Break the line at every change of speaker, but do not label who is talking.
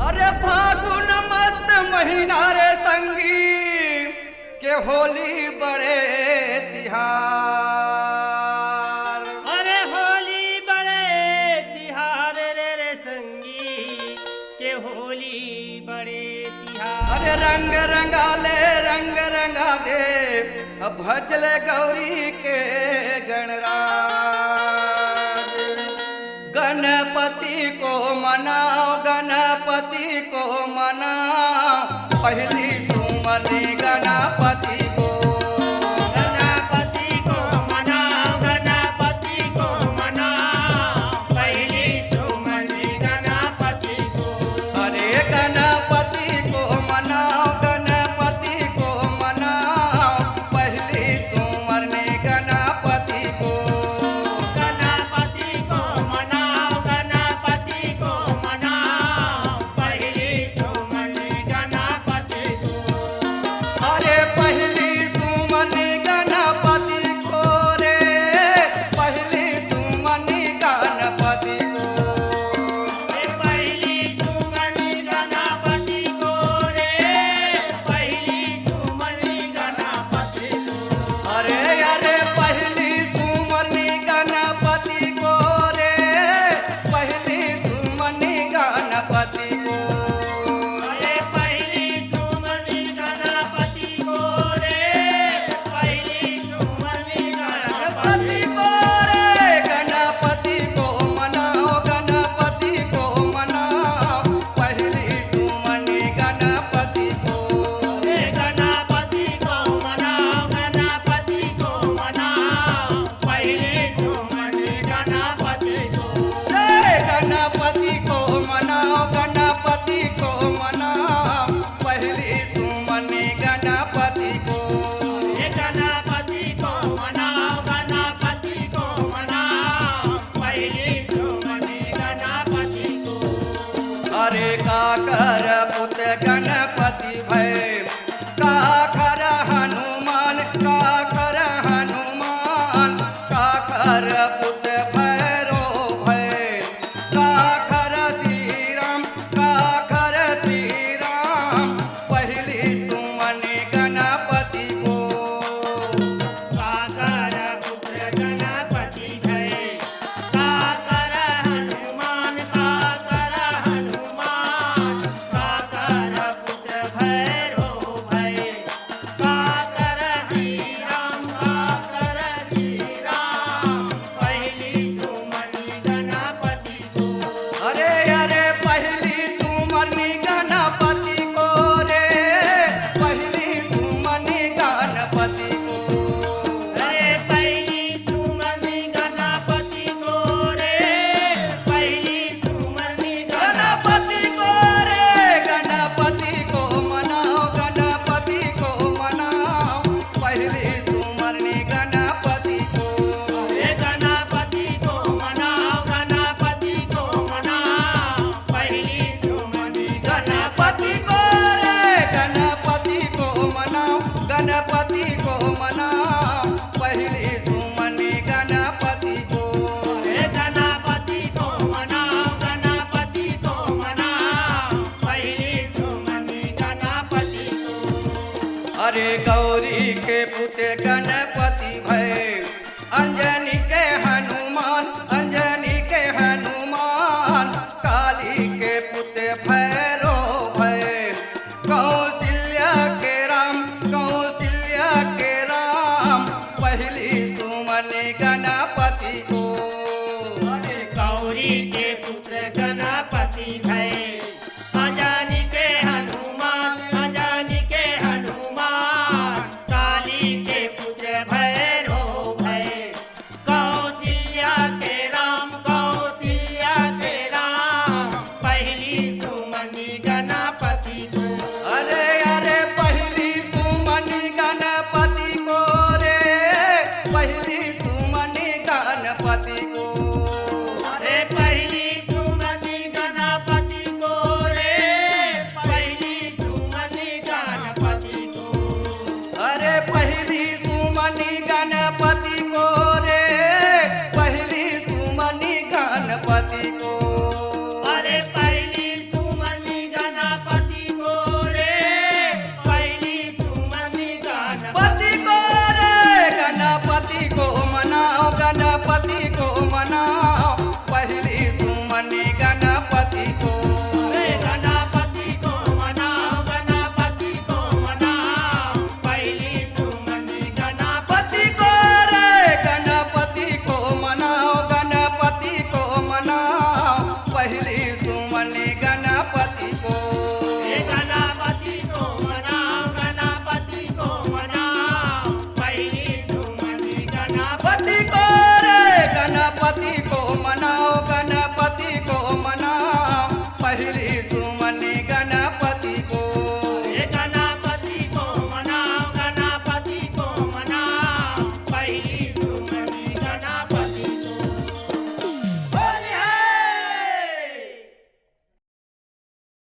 अरे फागुन मस्त महीना रे तंगी के होली बड़े तिहार।
अरे होली बड़े तिहार रे संगी के होली बड़े तिहार।
अरे रंग रंगाले रंग रंगा दे अब भजले गौरी के गणराज। गणपति को मनाओ गणपति को मनाओ पहली तुमरी गणपति को।
गणपति को मनाओ गणपति को मनाओ पहली तुमरी गणपति को।
अरे गणपति को मनाओ गणपति को मनाओ पहली तुमरी गणपति को।
गणपति को मनाओ गणपति को मनाओ पहली तुमरी गणपति को।
अरे पहली तुमनी गणपति को रे पहली तुमनी गणपति को।
पहली तुमरी गणपति को रे पहली तुमरी गणपति को।
अरे अरे पहली तुमनी गणपति को रे पहली तुमनी गणपति को।
अरे पहली तुमरी गणपति को रे पहली तुमरी गणपति
गणपति को रे गणपति को मनाओ गणपति को मनाओ पहली तुमनी गणपति को।
रे गणपति को मनाओ गणपति को मनाओ पहली तुमरी गणपति को।
रे गणपति को मनाओ गणपति को मनाओ पहली तुमनी गणपति को।
रे गणपति को मनाओ गणपति को मनाओ पहली तुमरी गणपति को।
अरे काकर पुत गणपति भय काकर हनुमान काकर हनुमान काकर पुत भैरो भय काकर श्री राम पहली तुमनी गणपति को।
काकर पुत्र गणपति भय काकर हनुमान काकर हनुमान काकर पुत्र भैरो भय काकर श्री राम पहली तुमरी गणपति को।
अरे अरे पहली तुमनी गणपति को रे पहली तुमनी गणपति को।
अरे पहली तुमरी गणपति को रे पहली तुमरी
गणपति को रे गणपति को मनाओ गणपति को मनाओ पहली तुमनी गणपति को।
रे गणपति को मनाओ गणपति को मनाओ पहली तुमरी
गणपति को रे गणपति को मनाओ गणपति को मनाओ पहली तुमनी गणपति को।
रे गणपति को मनाओ गणपति को मनाओ पहली तुमरी गणपति को।
अरे गौरी के पुत गणपति भय अंजनी के हनुमान अंजनी के हनुमान काली के पुत भैरो भय कौशल्या के राम पहली तुमनी गणपति को।
अरे गौरी के पुत्र गणपति भय अंजनी के हनुमान अंजनी के हनुमान काली के पुत्र भैरो भय कौशल्या के राम पहली तुमरी गणपति को।
अरे अरे पहली तुमनी गणपति को रे पहली तुमनी गणपति को।
अरे पहली तुमरी गणपति
गणपति को
अरे गणपति को मनाओ पहली सुमनी गणपति
गणपति को रे गणपति को मनाओ पहली सुमनी गणपति को
हे गणपति को मनाओ पहली सुमनी
गणपति को रे गणपति को मनाओ पहली सुमनी